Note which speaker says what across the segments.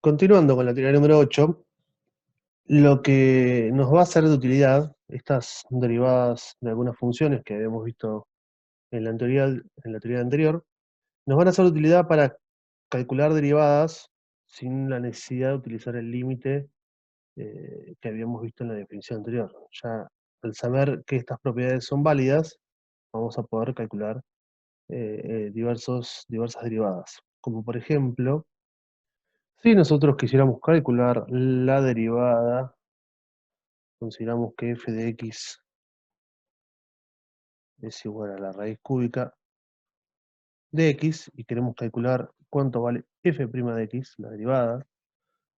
Speaker 1: Continuando con la teoría número 8, lo que nos va a ser de utilidad, estas derivadas de algunas funciones que habíamos visto en la teoría anterior, nos van a ser de utilidad para calcular derivadas sin la necesidad de utilizar el límite que habíamos visto en la definición anterior. Ya al saber que estas propiedades son válidas, vamos a poder calcular diversas derivadas. Como por ejemplo, si nosotros quisiéramos calcular la derivada, consideramos que f de x es igual a la raíz cúbica de x y queremos calcular cuánto vale f' de x, la derivada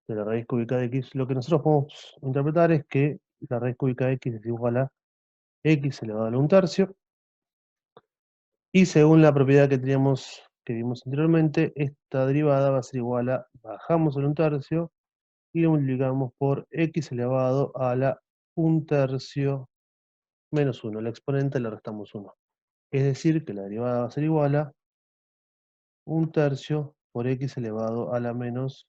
Speaker 1: de la raíz cúbica de x, lo que nosotros podemos interpretar es que la raíz cúbica de x es igual a x elevado a la 1/3, y según la propiedad que vimos anteriormente, esta derivada va a ser igual a, bajamos el 1/3 y lo multiplicamos por x elevado a la 1/3 menos 1, la exponente le restamos 1. Es decir, que la derivada va a ser igual a 1/3 por x elevado a la menos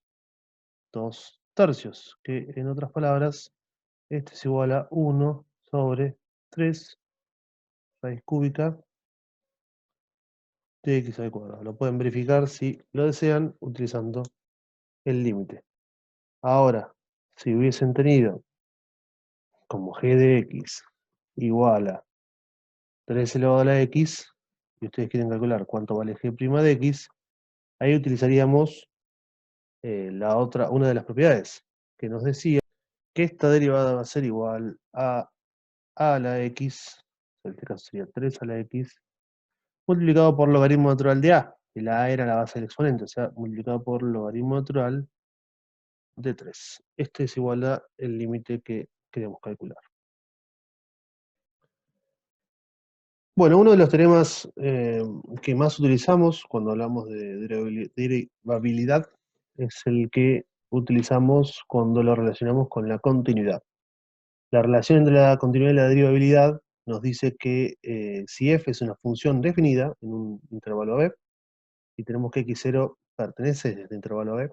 Speaker 1: 2/3, que en otras palabras, esto es igual a 1 sobre 3 raíz cúbica de x al cuadrado. Lo pueden verificar si lo desean utilizando el límite. Ahora, si hubiesen tenido como g de x igual a 3 elevado a la x, y ustedes quieren calcular cuánto vale g' de x, ahí utilizaríamos una de las propiedades que nos decía que esta derivada va a ser igual a la x, en este caso sería 3 a la x, multiplicado por logaritmo natural de a, y la a era la base del exponente, o sea, multiplicado por logaritmo natural de 3. Este es igual a el límite que queremos calcular. Bueno, uno de los teoremas que más utilizamos cuando hablamos de derivabilidad es el que utilizamos cuando lo relacionamos con la continuidad. La relación entre la continuidad y la derivabilidad nos dice que si f es una función definida en un intervalo b, y tenemos que x0 pertenece a este intervalo b,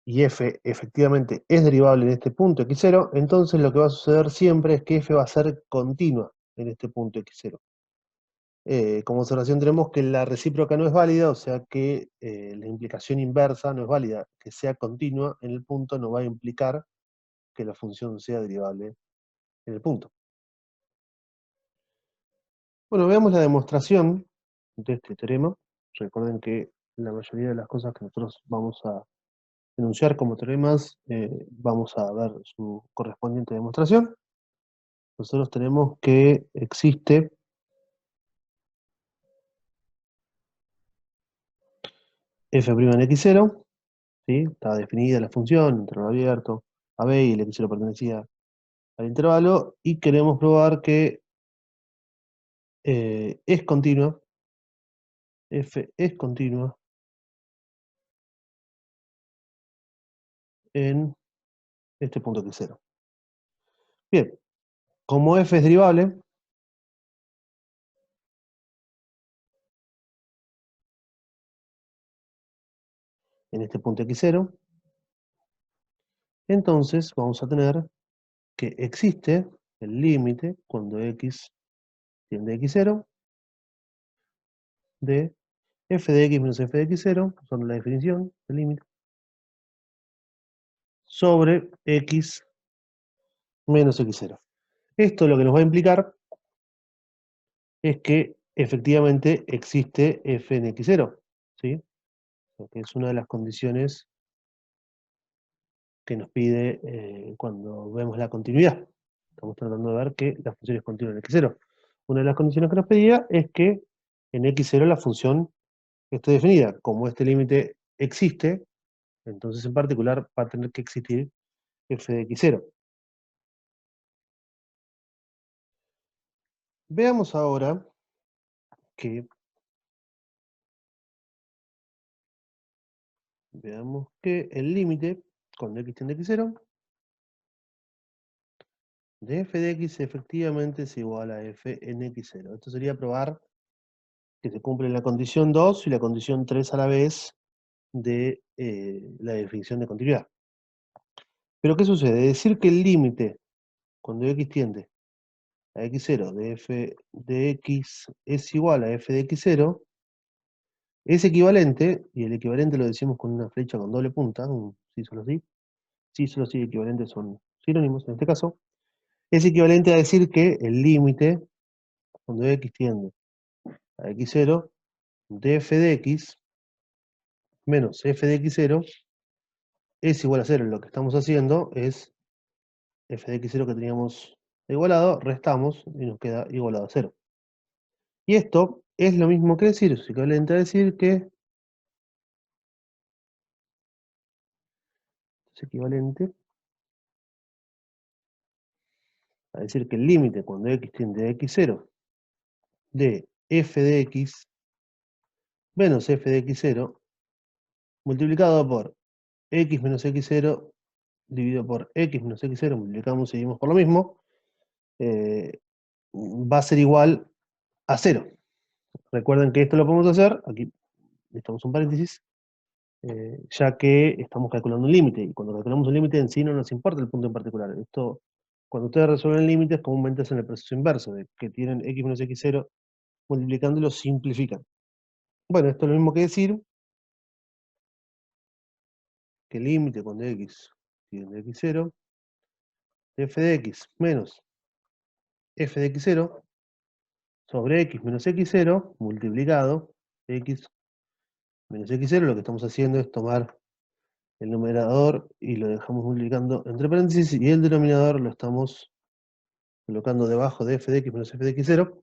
Speaker 1: y f efectivamente es derivable en este punto x0, entonces lo que va a suceder siempre es que f va a ser continua en este punto x0. Como observación tenemos que la recíproca no es válida, o sea que la implicación inversa no es válida. Que sea continua en el punto no va a implicar que la función sea derivable en el punto. Bueno, veamos la demostración de este teorema. Recuerden que la mayoría de las cosas que nosotros vamos a enunciar como teoremas, vamos a ver su correspondiente demostración. Nosotros tenemos que existe f' en x0, ¿sí? Está definida la función, intervalo abierto, a b, y el x0 pertenecía al intervalo, y queremos probar que es continua, f es continua en este punto x0. Bien, como f es derivable, en este punto x0, entonces vamos a tener que existe el límite cuando x tiende a x0 de f de x menos f de x0, usando la definición del límite, sobre x menos x0. Esto lo que nos va a implicar es que efectivamente existe f en x0, ¿sí? Que es una de las condiciones que nos pide cuando vemos la continuidad. Estamos tratando de ver que la función es continua en x0. Una de las condiciones que nos pedía es que en x0 la función esté definida. Como este límite existe, entonces en particular va a tener que existir f de x0. Veamos ahora que, el límite cuando x tiende a x0 de f de x efectivamente es igual a f en x0. Esto sería probar que se cumple la condición 2 y la condición 3 a la vez de la definición de continuidad. Pero ¿qué sucede? Decir que el límite, cuando x tiende a x0 de f de x es igual a f de x0, es equivalente, y el equivalente lo decimos con una flecha con doble punta, un sí, solo sí, equivalentes son sinónimos en este caso, es equivalente a decir que el límite, cuando x tiende a x0, de f de x menos f de x0 es igual a 0. Lo que estamos haciendo es f de x0 que teníamos igualado, restamos y nos queda igualado a 0. Y esto es lo mismo que decir, es equivalente a decir que es equivalente a decir que el límite cuando x tiende a x0 de f de x menos f de x0 multiplicado por x menos x0 dividido por x menos x0, multiplicamos y seguimos por lo mismo, va a ser igual a 0. Recuerden que esto lo podemos hacer, aquí necesitamos un paréntesis, ya que estamos calculando un límite, y cuando calculamos un límite en sí no nos importa el punto en particular. Esto, cuando ustedes resuelven límites, comúnmente hacen el proceso inverso, de que tienen x menos x0, multiplicándolo simplifican. Bueno, esto es lo mismo que decir que el límite cuando x tiende a x0, f de x menos f de x0 sobre x menos x0 multiplicado x menos x0, lo que estamos haciendo es tomar el numerador y lo dejamos multiplicando entre paréntesis, y el denominador lo estamos colocando debajo de f de x menos f de x0,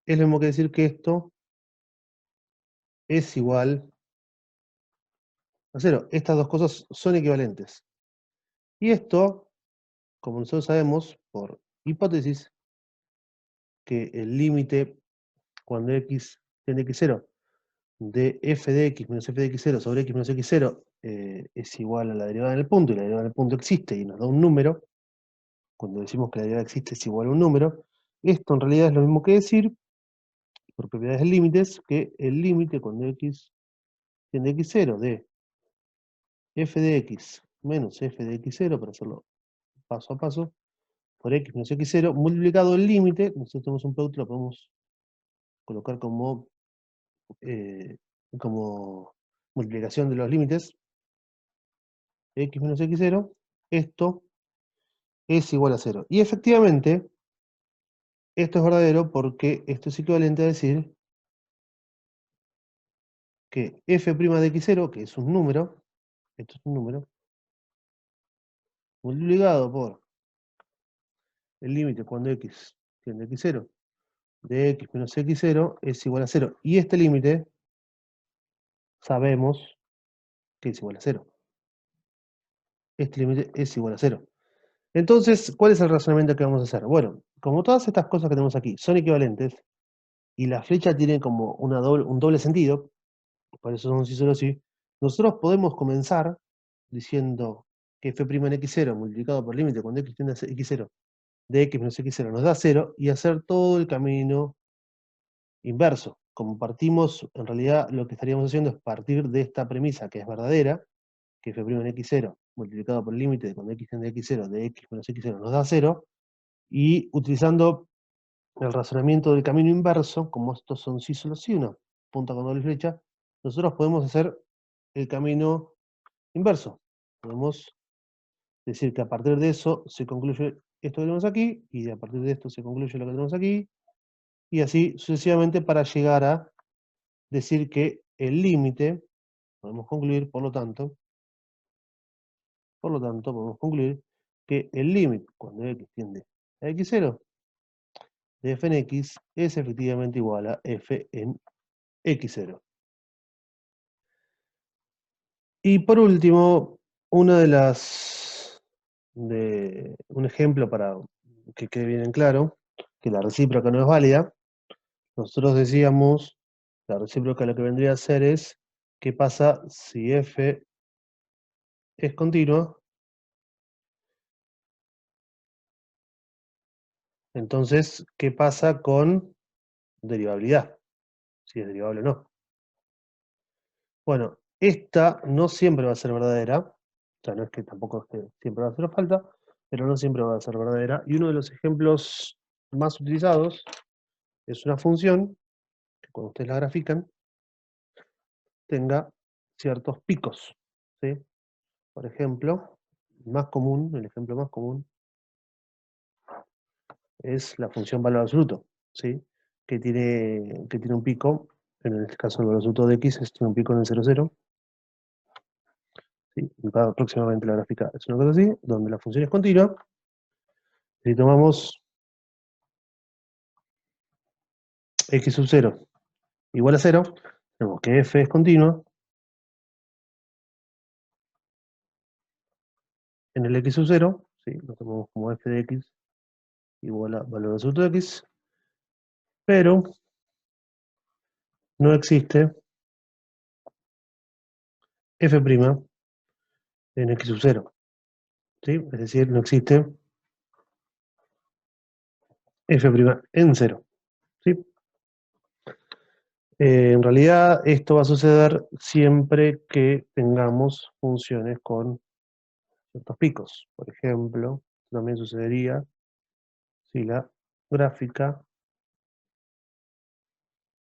Speaker 1: es lo mismo que decir que esto es igual a 0. Estas dos cosas son equivalentes. Y esto, como nosotros sabemos, por hipótesis, que el límite cuando x tiende a x0 de f de x menos f de x0 sobre x menos x0 es igual a la derivada en el punto, y la derivada en el punto existe y nos da un número, cuando decimos que la derivada existe es igual a un número, esto en realidad es lo mismo que decir, por propiedades de límites, que el límite cuando x tiende a x0 de f de x menos f de x0, para hacerlo paso a paso, por x menos x0, multiplicado el límite, nosotros tenemos un producto, lo podemos colocar eh, como multiplicación de los límites, x menos x0, esto es igual a 0. Y efectivamente, esto es verdadero porque esto es equivalente a decir que f' de x0, que es un número, esto es un número, multiplicado por el límite cuando x tiende a x0 de x menos x0 es igual a 0. Y este límite sabemos que es igual a 0. Este límite es igual a 0. Entonces, ¿cuál es el razonamiento que vamos a hacer? Bueno, como todas estas cosas que tenemos aquí son equivalentes, y la flecha tiene como un doble sentido, por eso son sí solo sí, nosotros podemos comenzar diciendo que f' en x0 multiplicado por límite cuando x tiende a x0 de x menos x0 nos da 0, y hacer todo el camino inverso. Como partimos, en realidad lo que estaríamos haciendo es partir de esta premisa que es verdadera, que f' en x0 multiplicado por el límite de cuando x tiende a x0 de x menos x0 nos da 0, y utilizando el razonamiento del camino inverso, como estos son sí solo sí, una punta con doble flecha, nosotros podemos hacer el camino inverso. Podemos decir que a partir de eso se concluye esto que tenemos aquí, y a partir de esto se concluye lo que tenemos aquí, y así sucesivamente para llegar a decir que el límite, podemos concluir, podemos concluir que el límite, cuando x tiende a x0, de f en x es efectivamente igual a f en x0. Y por último, un ejemplo para que quede bien en claro, que la recíproca no es válida, nosotros decíamos, la recíproca lo que vendría a ser es, ¿qué pasa si f es continua? Entonces, ¿qué pasa con derivabilidad? Si es derivable o no. Bueno, Esta no siempre va a ser verdadera, o sea, no es que tampoco es que siempre va a hacer falta, pero no siempre va a ser verdadera. Y uno de los ejemplos más utilizados es una función que cuando ustedes la grafican tenga ciertos picos, ¿sí? Por ejemplo, el ejemplo más común es la función valor absoluto, ¿sí? Que tiene un pico, en este caso el valor absoluto de x tiene un pico en el 0, 0, ¿sí? Y próximamente la gráfica es una cosa así, donde la función es continua. Si tomamos x sub 0 igual a 0, tenemos que f es continua en el x sub 0, ¿sí? Lo tomamos como f de x igual a valor absoluto de x, pero no existe f' en x sub 0, ¿sí? Es decir, no existe f' en 0, ¿sí? En realidad esto va a suceder siempre que tengamos funciones con ciertos picos. Por ejemplo, también sucedería si la gráfica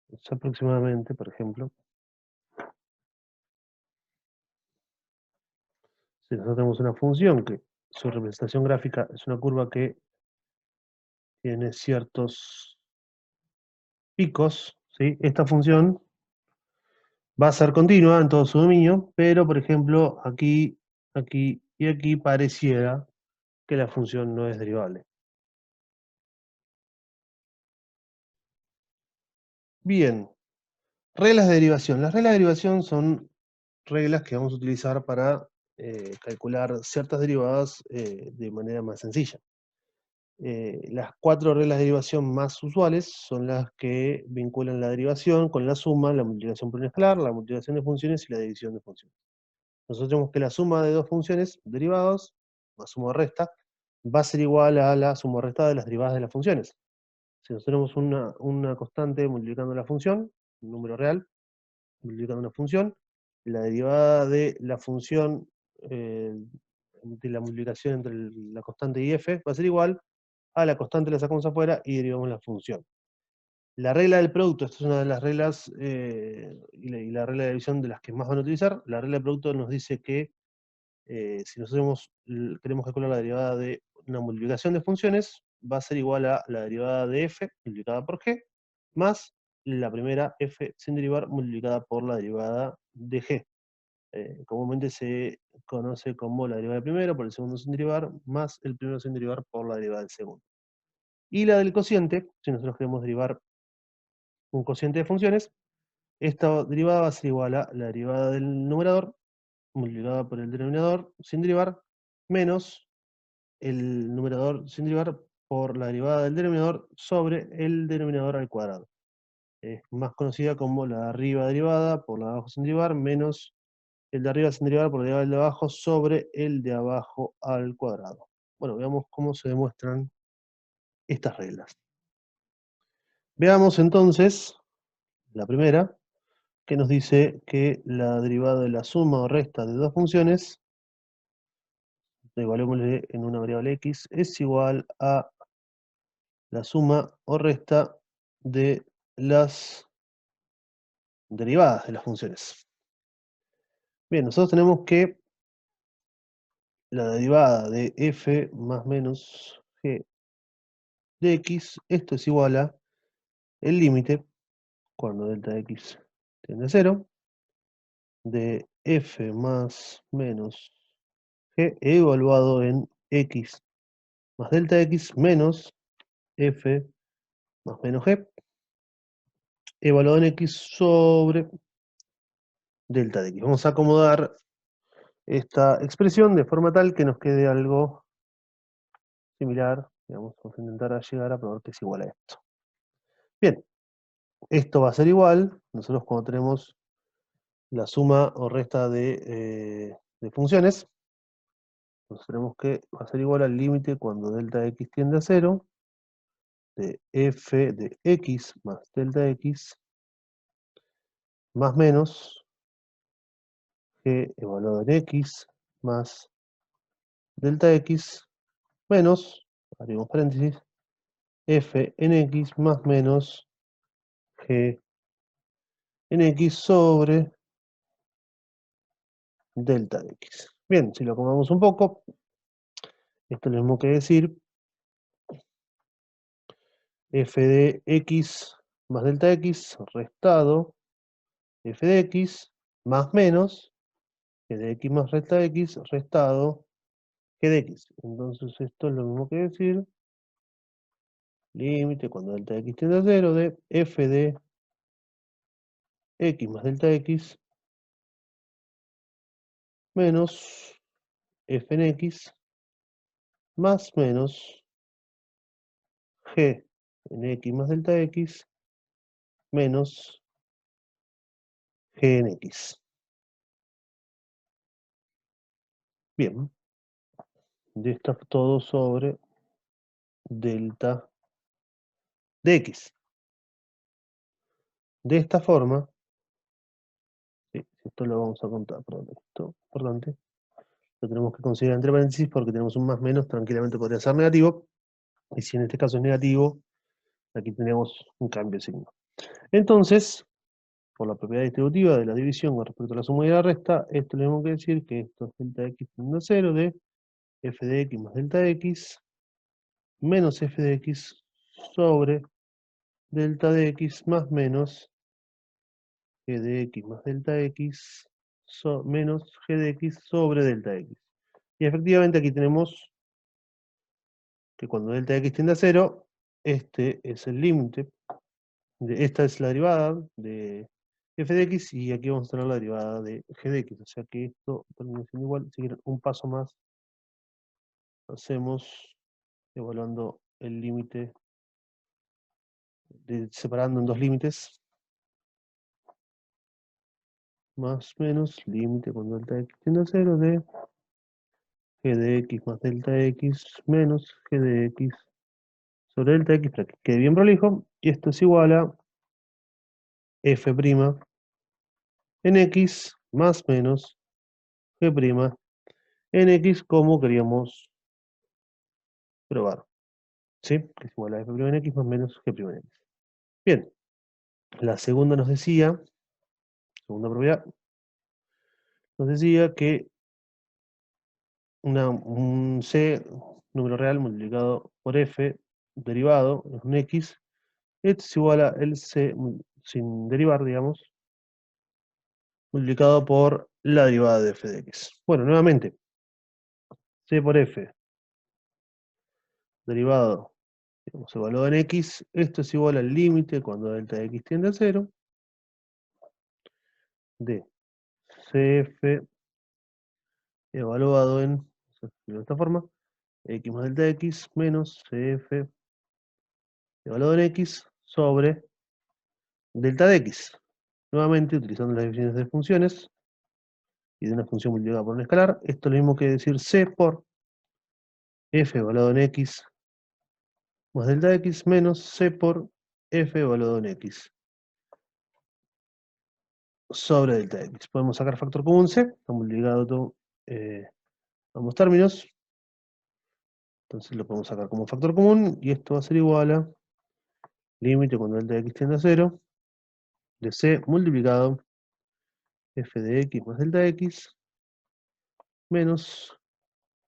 Speaker 1: es aproximadamente, por ejemplo, si nosotros tenemos una función que su representación gráfica es una curva que tiene ciertos picos, ¿sí? Esta función va a ser continua en todo su dominio, pero por ejemplo aquí, aquí y aquí pareciera que la función no es derivable. Bien, reglas de derivación. Las reglas de derivación son reglas que vamos a utilizar para calcular ciertas derivadas de manera más sencilla. Las 4 reglas de derivación más usuales son las que vinculan la derivación con la suma, la multiplicación por un escalar, la multiplicación de funciones y la división de funciones. Nosotros tenemos que la suma de dos funciones derivadas, más suma o resta, va a ser igual a la suma o resta de las derivadas de las funciones. Si nosotros tenemos una constante multiplicando la función, un número real, multiplicando una función, la derivada de la función de la multiplicación entre la constante y f va a ser igual a la constante, la sacamos afuera y derivamos la función. La regla del producto, esta es una de las reglas, y la regla de división de las que más van a utilizar. La regla del producto nos dice que si nosotros queremos calcular la derivada de una multiplicación de funciones, va a ser igual a la derivada de f multiplicada por g, más la primera f sin derivar multiplicada por la derivada de g. Comúnmente se conoce como la derivada del primero por el segundo sin derivar, más el primero sin derivar por la derivada del segundo. Y la del cociente, si nosotros queremos derivar un cociente de funciones, esta derivada va a ser igual a la derivada del numerador multiplicada por el denominador sin derivar, menos el numerador sin derivar por la derivada del denominador sobre el denominador al cuadrado. Es más conocida como la de arriba derivada por la de abajo sin derivar, menos el de arriba sin derivar por la derivada del de abajo sobre el de abajo al cuadrado. Bueno, veamos cómo se demuestran estas reglas. Veamos entonces la primera, que nos dice que la derivada de la suma o resta de dos funciones, evaluémosle en una variable x, es igual a la suma o resta de las derivadas de las funciones. Bien, nosotros tenemos que la derivada de f más menos g de x, esto es igual a el límite, cuando delta de x tiende a 0, de f más menos g evaluado en x más delta x menos f más menos g evaluado en x sobre delta de x. Vamos a acomodar esta expresión de forma tal que nos quede algo similar. Digamos, vamos a intentar llegar a probar que es igual a esto. Bien, esto va a ser igual. Nosotros cuando tenemos la suma o resta de funciones, nos tenemos que va a ser igual al límite cuando delta de x tiende a 0 de f de x más delta de x más menos g evaluado en x más delta x menos, abrimos paréntesis, f en x más menos g en x sobre delta x. Bien, si lo acomodamos un poco, esto es lo mismo que decir f de x más delta x restado f de x más menos g de x más delta x restado g de x. Entonces esto es lo mismo que decir límite cuando delta x tiende a 0 de f de x más delta x menos f en x más menos g en x más delta x menos g en x. Bien, de esta todo sobre delta de x. De esta forma, sí, esto lo vamos a contar, perdón, esto importante, lo tenemos que considerar entre paréntesis porque tenemos un más menos, tranquilamente podría ser negativo, y si en este caso es negativo, aquí tenemos un cambio de signo. Entonces, por la propiedad distributiva de la división con respecto a la suma y la resta, esto tenemos que decir que esto es delta x tendiendo a 0 de f de x más delta x menos f de x sobre delta de x más menos g de x más delta x menos g de x sobre delta x. Y efectivamente aquí tenemos que cuando delta x tiende a 0, este es el límite, esta es la derivada de f de x y aquí vamos a tener la derivada de g de x, o sea que esto termina siendo igual. Si quieren un paso más, hacemos evaluando el límite, separando en dos límites, más menos límite cuando delta x tiende a 0 de g de x más delta x menos g de x sobre delta x para que quede bien prolijo, y esto es igual a f' en x más menos g' en x como queríamos probar, ¿sí? Que es igual a f' en x más menos g' en x. Bien, la segunda nos decía, segunda propiedad, nos decía que un c, número real multiplicado por f derivado, es un x, esto es igual a el c sin derivar, digamos, multiplicado por la derivada de f de x. Bueno, nuevamente, c por f derivado, digamos, evaluado en x, esto es igual al límite cuando delta de x tiende a 0 de cf evaluado de esta forma, x más delta de x menos cf evaluado en x sobre delta de x. Nuevamente, utilizando las definiciones de funciones y de una función multiplicada por un escalar, esto es lo mismo que decir c por f evaluado en x más delta de x menos c por f evaluado en x sobre delta de x. Podemos sacar factor común c, está multiplicado todo, ambos términos, entonces lo podemos sacar como factor común y esto va a ser igual a límite cuando delta de x tiende a 0 de c multiplicado f de x más delta de x menos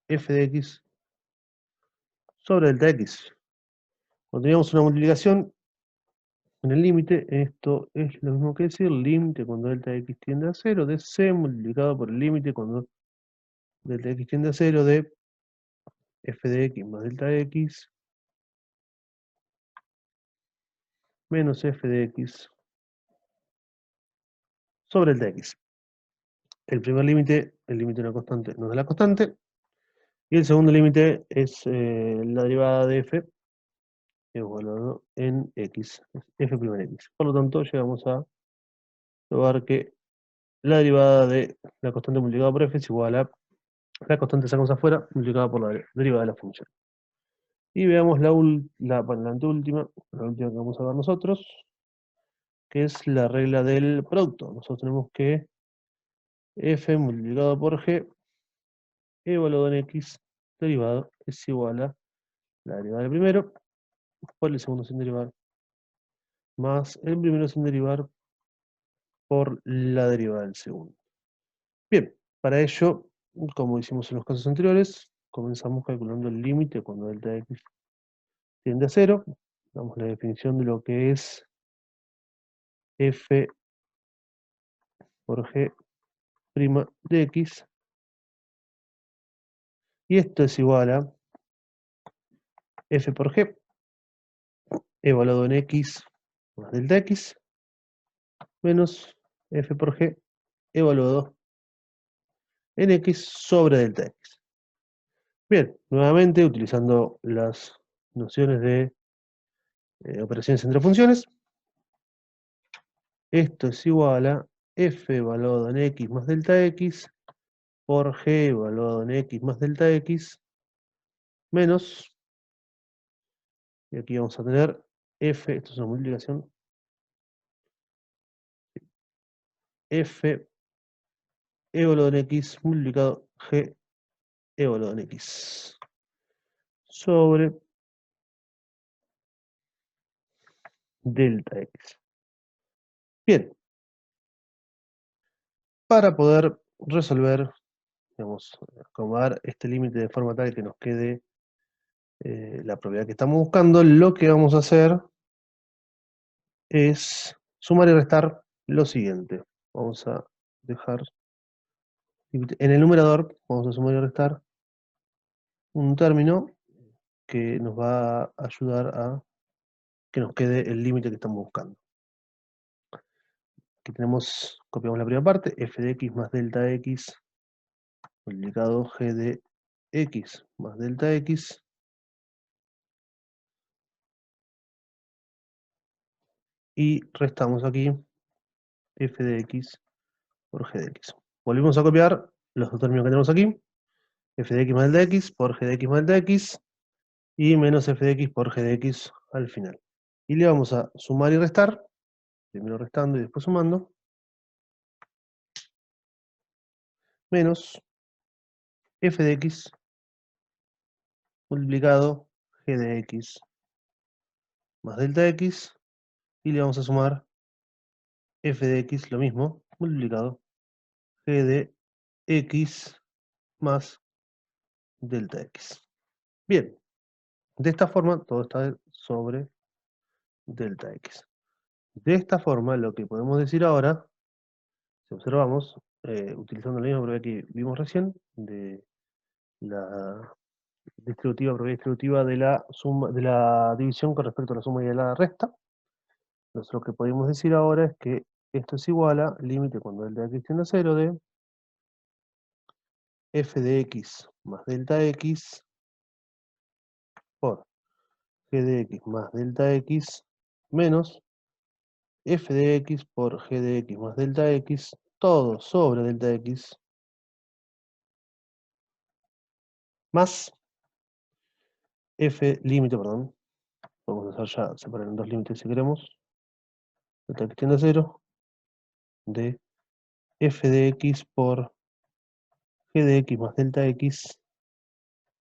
Speaker 1: f de x sobre delta de x. Cuando teníamos una multiplicación en el límite, esto es lo mismo que decir límite cuando delta de x tiende a 0 de c multiplicado por el límite cuando delta de x tiende a 0 de f de x más delta de x menos f de x sobre delta de x. El primer límite, el límite de una constante, nos da la constante, y el segundo límite es la derivada de f evaluado en x, es f' en x. Por lo tanto, llegamos a probar que la derivada de la constante multiplicada por f es igual a la constante sacamos afuera multiplicada por la derivada de la función. Y veamos la anteúltima, la última que vamos a ver nosotros, que es la regla del producto. Nosotros tenemos que f multiplicado por g evaluado en x derivado es igual a la derivada del primero por el segundo sin derivar más el primero sin derivar por la derivada del segundo. Bien, para ello, como hicimos en los casos anteriores, comenzamos calculando el límite cuando delta de x tiende a cero. Damos la definición de lo que es f por g' de x. Y esto es igual a f por g evaluado en x más delta x menos f por g evaluado en x sobre delta x. Bien, nuevamente utilizando las nociones de operaciones entre funciones, esto es igual a f evaluado en x más delta x por g evaluado en x más delta x menos, y aquí vamos a tener f, esto es una multiplicación, f evaluado en x multiplicado g evaluado en x sobre delta x. Bien, para poder resolver, digamos, acomodar este límite de forma tal que nos quede la propiedad que estamos buscando, lo que vamos a hacer es sumar y restar lo siguiente. Vamos a dejar, en el numerador, vamos a sumar y restar un término que nos va a ayudar a que nos quede el límite que estamos buscando. Aquí tenemos, copiamos la primera parte, f de x más delta x multiplicado g de x más delta x y restamos aquí f de x por g de x. Volvemos a copiar los dos términos que tenemos aquí, f de x más delta x por g de x más delta x y menos f de x por g de x al final. Y le vamos a sumar y restar, primero restando y después sumando, menos f de x multiplicado g de x más delta x, y le vamos a sumar f de x, lo mismo, multiplicado g de x más delta x. Bien, de esta forma todo está sobre delta x. De esta forma, lo que podemos decir ahora, si observamos, utilizando la misma propiedad que vimos recién, de la distributiva, propiedad distributiva de la suma, de la división con respecto a la suma y a la resta, entonces lo que podemos decir ahora es que esto es igual a límite cuando delta x tiende a 0 de f de x más delta x por g de x más delta x menos f de x por g de x más delta x, todo sobre delta x, más f límite, perdón, podemos hacer ya, separar en dos límites si queremos, delta x tiende a 0, de f de x por g de x más delta x,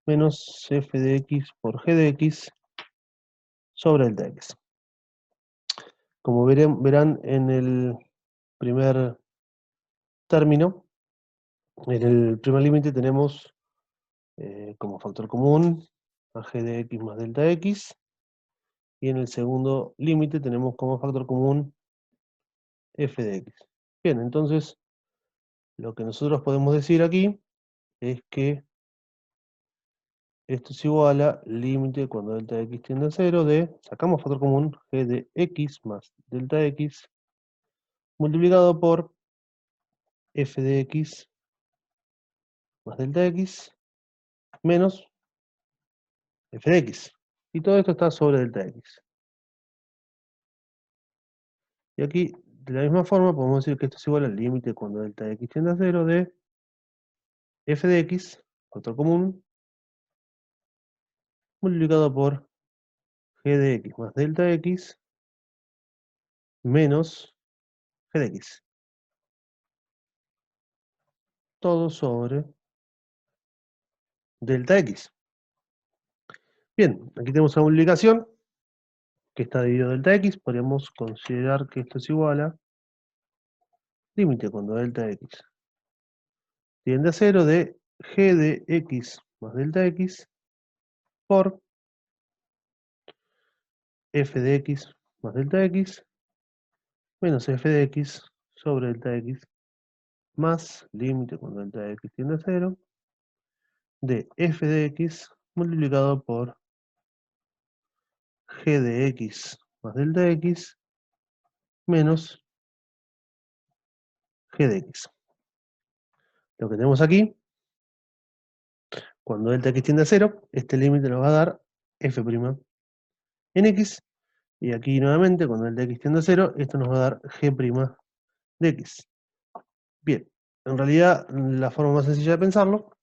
Speaker 1: menos f de x por g de x sobre delta x. Como verán en el primer término, en el primer límite tenemos como factor común a g de x más delta x, y en el segundo límite tenemos como factor común f de x. Bien, entonces lo que nosotros podemos decir aquí es que esto es igual a límite cuando delta x tiende a 0 de, sacamos factor común, g de x más delta x multiplicado por f de x más delta x menos f de x. Y todo esto está sobre delta x. Y aquí, de la misma forma, podemos decir que esto es igual al límite cuando delta x tiende a 0 de f de x, factor común, multiplicado por g de x más delta x menos g de x. todo sobre delta x. Bien, aquí tenemos una multiplicación que está dividido delta x. Podríamos considerar que esto es igual a límite cuando delta x tiende a 0 de g de x más delta x por f de x más delta x menos f de x sobre delta x más límite cuando delta x tiende a 0 de f de x multiplicado por g de x más delta x menos g de x. Lo que tenemos aquí, cuando delta x tiende a 0, este límite nos va a dar f' en x, y aquí nuevamente, cuando delta x tiende a 0, esto nos va a dar g' de x. Bien, en realidad la forma más sencilla de pensarlo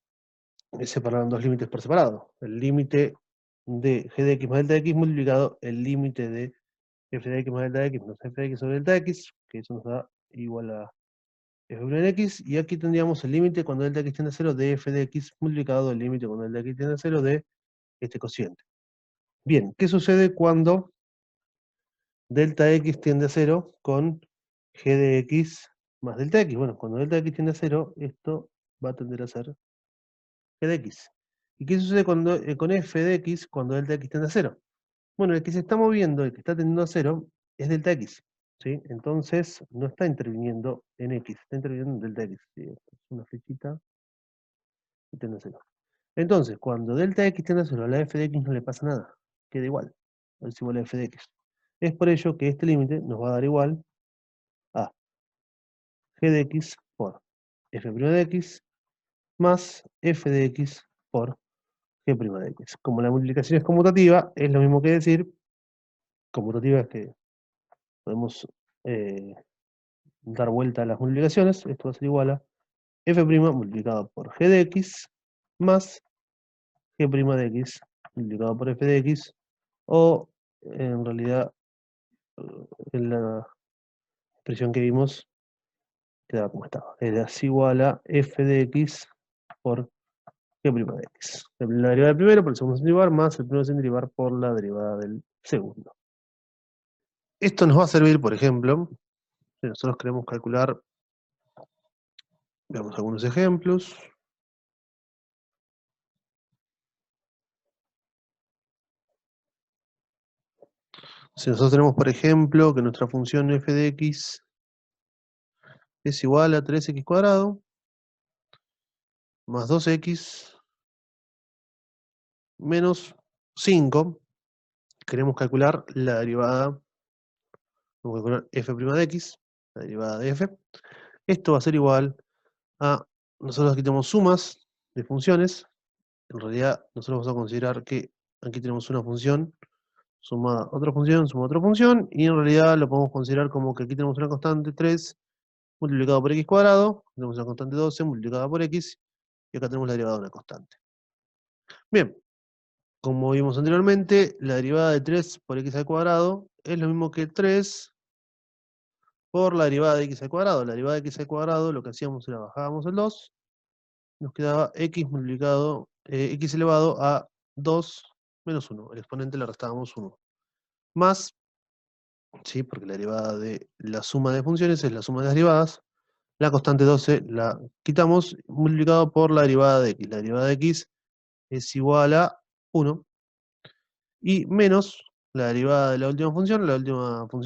Speaker 1: es separar dos límites por separado. El límite de g de x más delta x multiplicado el límite de f de x más delta x menos f de x sobre delta x, que eso nos da igual a f' en x, y aquí tendríamos el límite cuando delta x tiende a 0 de f de x multiplicado el límite cuando delta x tiende a 0 de este cociente. Bien, ¿qué sucede cuando delta x tiende a 0 con g de x más delta x? Bueno, cuando delta x tiende a 0, esto va a tender a ser g de x. ¿Y qué sucede con f de x cuando delta x tiende a 0? Bueno, el que se está moviendo, el que está tendiendo a 0, es delta x. ¿Sí? Entonces, no está interviniendo en x, está interviniendo en delta x. ¿Sí? Esto es una flechita y tiende a 0. Entonces, cuando delta x tiende a 0, a la f de x no le pasa nada, queda igual. Es igual a f de x. Es por ello que este límite nos va a dar igual a g de x por f' de x más f de x por g' de x. Como la multiplicación es conmutativa, es lo mismo que decir, conmutativa es que podemos dar vuelta a las multiplicaciones, esto va a ser igual a f' multiplicado por g de x más g' de x multiplicado por f de x, o en realidad en la expresión que vimos quedaba como estaba, era igual a f de x por g' de x. La derivada del primero por el segundo sin derivar más el primero sin derivar por la derivada del segundo. Esto nos va a servir, por ejemplo, si nosotros queremos calcular, veamos algunos ejemplos. Si nosotros tenemos, por ejemplo, que nuestra función f de x es igual a 3x cuadrado más 2x menos 5, queremos calcular la derivada, vamos a calcular f' de x, la derivada de f. Esto va a ser igual a, nosotros aquí tenemos sumas de funciones, en realidad nosotros vamos a considerar que aquí tenemos una función sumada a otra función, suma a otra función, y en realidad lo podemos considerar como que aquí tenemos una constante 3 multiplicado por x cuadrado, tenemos una constante 12 multiplicada por x, y acá tenemos la derivada de una constante. Bien, como vimos anteriormente, la derivada de 3 por x al cuadrado es lo mismo que 3 por la derivada de x al cuadrado. La derivada de x al cuadrado lo que hacíamos era bajábamos el 2, nos quedaba x multiplicado, x elevado a 2 menos 1. El exponente le restábamos 1. Más, sí, porque la derivada de la suma de funciones es la suma de las derivadas. La constante 12 la quitamos, multiplicado por la derivada de x. La derivada de x es igual a 1. Y menos la derivada de la última función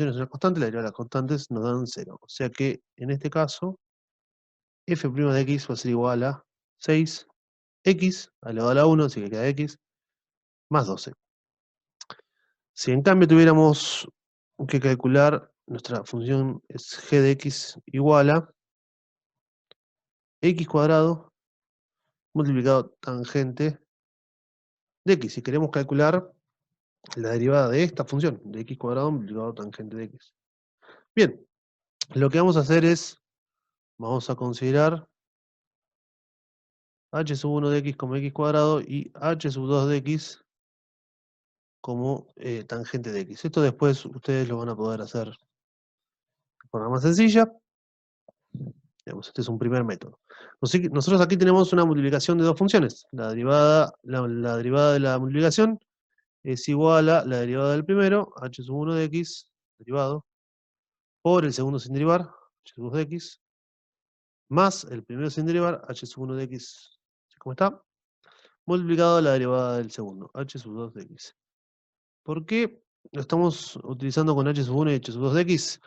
Speaker 1: es una constante, la derivada de las constantes nos dan 0. O sea que, en este caso, f' de x va a ser igual a 6x elevado a la 1, así que queda x, más 12. Si en cambio tuviéramos que calcular, nuestra función es g de x igual a x cuadrado multiplicado tangente de x. Si queremos calcular la derivada de esta función, de x cuadrado multiplicado tangente de x. Bien, lo que vamos a hacer es, vamos a considerar h sub 1 de x como x cuadrado y h sub 2 de x como tangente de x. Esto después ustedes lo van a poder hacer de forma más sencilla. Digamos, este es un primer método. Nosotros aquí tenemos una multiplicación de dos funciones. La derivada de la multiplicación es igual a la derivada del primero, h sub 1 de x, derivado, por el segundo sin derivar, h sub 2 de x, más el primero sin derivar, h sub 1 de x, así como está, multiplicado a la derivada del segundo, h sub 2 de x. ¿Por qué lo estamos utilizando con h sub 1 y h sub 2 de x?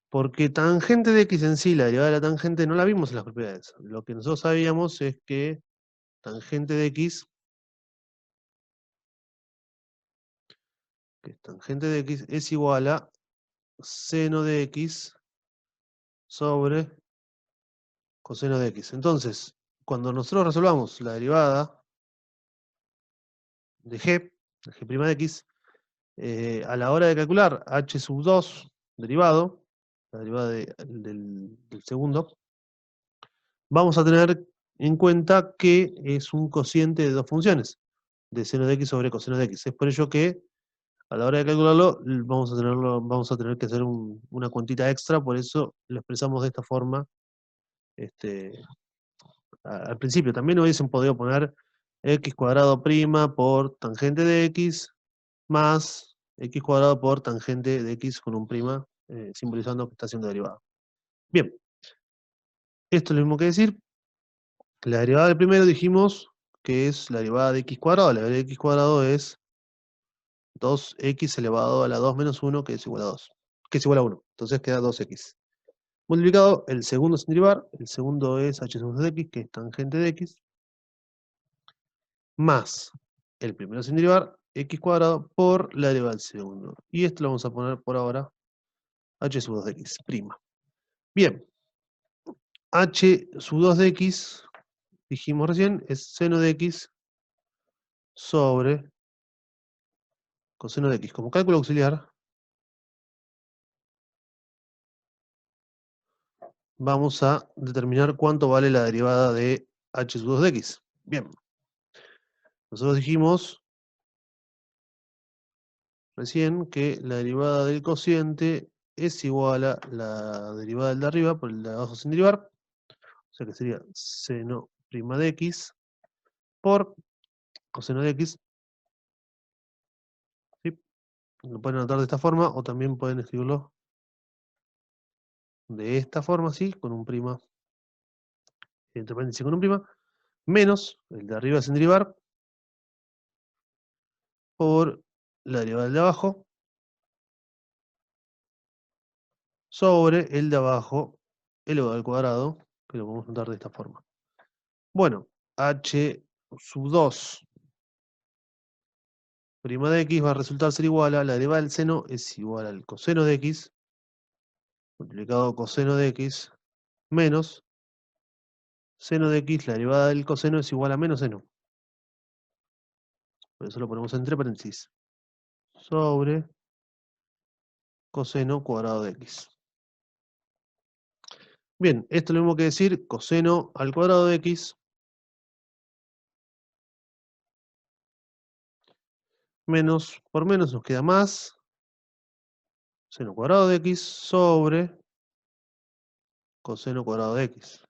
Speaker 1: Porque tangente de x en sí, la derivada de la tangente, no la vimos en las propiedades. Lo que nosotros sabíamos es que tangente de x, es igual a seno de x sobre coseno de x. Entonces, cuando nosotros resolvamos la derivada de g' de x, a la hora de calcular h sub 2 derivado, la derivada del segundo, vamos a tener en cuenta que es un cociente de dos funciones, de seno de x sobre coseno de x. Es por ello que a la hora de calcularlo vamos a tener que hacer una cuentita extra, por eso lo expresamos de esta forma al principio. También hubiesen podido poner x cuadrado prima por tangente de x más x cuadrado por tangente de x con un prima, simbolizando que está haciendo derivada. Bien, esto es lo mismo que decir, la derivada del primero dijimos que es la derivada de x cuadrado. La derivada de x cuadrado es 2x elevado a la 2 menos 1, que es igual a 2, que es igual a 1. Entonces queda 2x. Multiplicado el segundo sin derivar, el segundo es h sub 2 de x, que es tangente de x, más el primero sin derivar, x cuadrado, por la derivada del segundo. Y esto lo vamos a poner por ahora h sub 2 de x, prima. Bien, h sub 2 de x, dijimos recién, es seno de x sobre coseno de x. Como cálculo auxiliar, vamos a determinar cuánto vale la derivada de h sub 2 de x. Bien, nosotros dijimos recién que la derivada del cociente es igual a la derivada del de arriba por el de abajo sin derivar, o sea que sería seno prima de x por coseno de x, ¿sí? Lo pueden anotar de esta forma o también pueden escribirlo de esta forma, ¿sí? Con un prima, entre paréntesis con un prima, menos el de arriba sin derivar por la derivada del de abajo sobre el de abajo elevado al cuadrado, que lo podemos notar de esta forma. Bueno, h sub 2 prima de x va a resultar ser igual a la derivada del seno es igual al coseno de x multiplicado coseno de x menos seno de x, la derivada del coseno es igual a menos seno. Por eso lo ponemos entre paréntesis. Sobre coseno cuadrado de x. Bien, esto es lo mismo que decir coseno al cuadrado de x menos por menos nos queda más seno cuadrado de x sobre coseno cuadrado de x.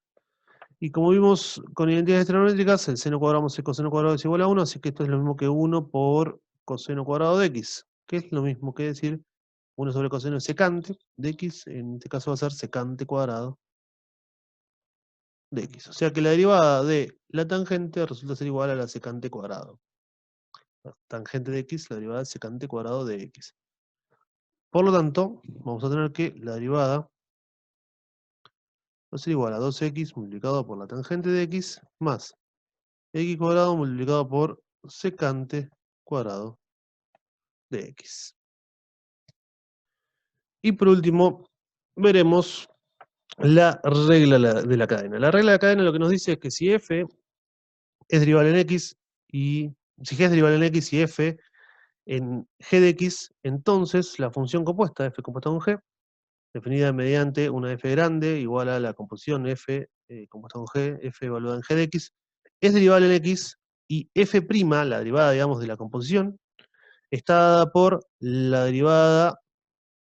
Speaker 1: Y como vimos con identidades trigonométricas, el seno cuadrado más el coseno cuadrado es igual a 1, así que esto es lo mismo que 1 por coseno cuadrado de x, que es lo mismo que decir 1 sobre coseno secante de x, en este caso va a ser secante cuadrado de x. O sea que la derivada de la tangente resulta ser igual a la secante cuadrado. La tangente de x, la derivada de secante cuadrado de x. Por lo tanto, vamos a tener que la derivada va a ser igual a 2x multiplicado por la tangente de x más x cuadrado multiplicado por secante cuadrado de x. Y por último, veremos la regla de la cadena. La regla de la cadena lo que nos dice es que si f es derivable en x y si g es derivable en x y f en g de x, entonces la función compuesta f compuesta con g, definida mediante una f grande igual a la composición f compuesta con g, f evaluada en g de x, es derivable en x y f', la derivada, digamos, de la composición, está dada por la derivada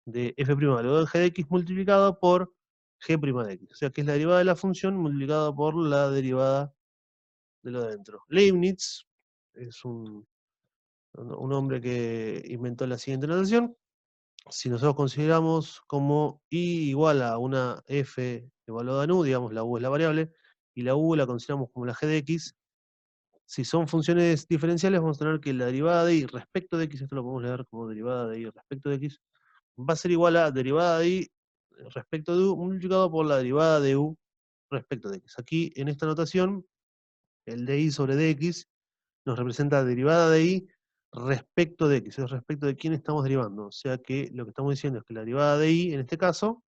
Speaker 1: de f' evaluada en g de x multiplicado por g' de x. O sea que es la derivada de la función multiplicada por la derivada de lo de adentro. Leibniz es un hombre que inventó la siguiente notación. Si nosotros consideramos como i igual a una f evaluada en u, digamos la u es la variable, y la u la consideramos como la g de x, si son funciones diferenciales vamos a tener que la derivada de i respecto de x, esto lo podemos leer como derivada de i respecto de x, va a ser igual a derivada de i respecto de u multiplicado por la derivada de u respecto de x. Aquí en esta notación, el de i sobre dx nos representa derivada de i respecto de x, es respecto de quién estamos derivando. O sea que lo que estamos diciendo es que la derivada de i, en este caso,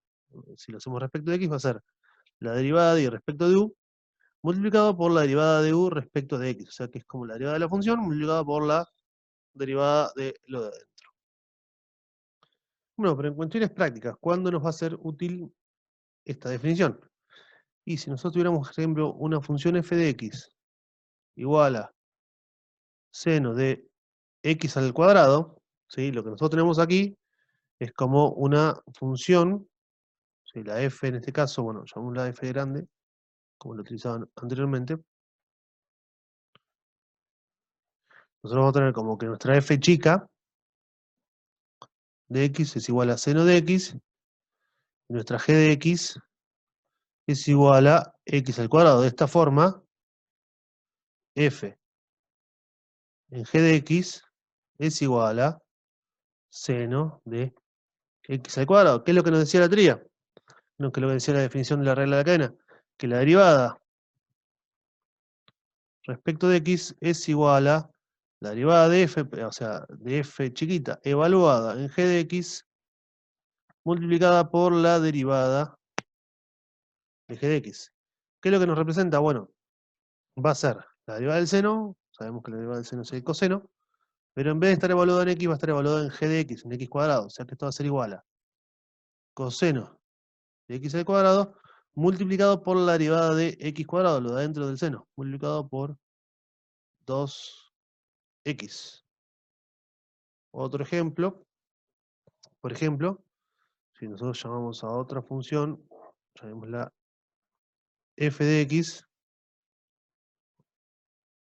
Speaker 1: si lo hacemos respecto de x, va a ser la derivada de i respecto de u, multiplicado por la derivada de u respecto de x. O sea que es como la derivada de la función multiplicada por la derivada de lo de adentro. Bueno, pero en cuestiones prácticas, ¿cuándo nos va a ser útil esta definición? Y si nosotros tuviéramos, por ejemplo, una función f de x igual a seno de x al cuadrado, ¿sí? Lo que nosotros tenemos aquí es como una función, ¿sí? La f en este caso, bueno, llamamos la f grande, como lo utilizaban anteriormente. Nosotros vamos a tener como que nuestra f chica de x es igual a seno de x, y nuestra g de x es igual a x al cuadrado. De esta forma, f en g de x es igual a seno de x al cuadrado. ¿Qué es lo que nos decía la teoría? No, que es lo que decía la definición de la regla de la cadena, que la derivada respecto de x es igual a la derivada de f, o sea, de f chiquita evaluada en g de x multiplicada por la derivada de g de x. ¿Qué es lo que nos representa? Bueno, va a ser la derivada del seno, sabemos que la derivada del seno es el coseno, pero en vez de estar evaluado en x, va a estar evaluado en g de x, en x cuadrado, o sea que esto va a ser igual a coseno de x al cuadrado multiplicado por la derivada de x cuadrado, lo de adentro del seno, multiplicado por 2x. Otro ejemplo, por ejemplo, si nosotros llamamos a otra función, llamémosla f de x,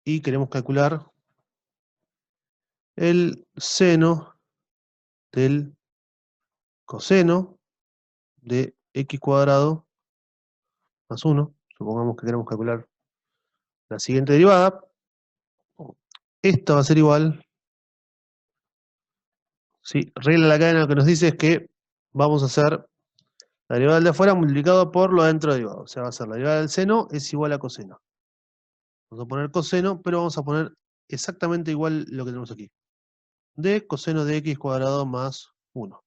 Speaker 1: y queremos calcular el seno del coseno de x cuadrado más 1, supongamos que queremos calcular la siguiente derivada, esta va a ser igual, ¿sí? Regla de la cadena lo que nos dice es que vamos a hacer la derivada del de afuera multiplicado por lo adentro derivado, o sea, va a ser la derivada del seno es igual a coseno. Vamos a poner coseno, pero vamos a poner exactamente igual lo que tenemos aquí. De coseno de x cuadrado más 1.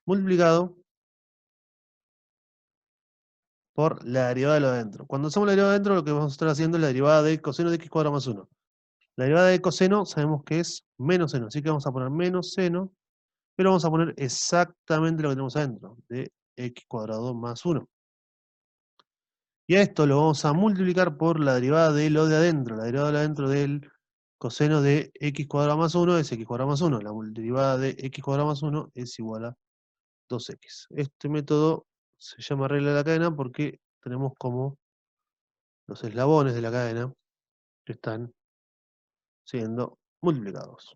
Speaker 1: Multiplicado por la derivada de lo de adentro. Cuando hacemos la derivada de adentro, lo que vamos a estar haciendo es la derivada de coseno de x cuadrado más 1. La derivada de coseno sabemos que es menos seno, así que vamos a poner menos seno, pero vamos a poner exactamente lo que tenemos adentro, de x cuadrado más 1. Y a esto lo vamos a multiplicar por la derivada de lo de adentro. La derivada de lo de adentro del coseno de x cuadrado más 1 es x cuadrado más 1. La derivada de x cuadrado más 1 es igual a 2x. Este método se llama regla de la cadena porque tenemos como los eslabones de la cadena que están siendo multiplicados.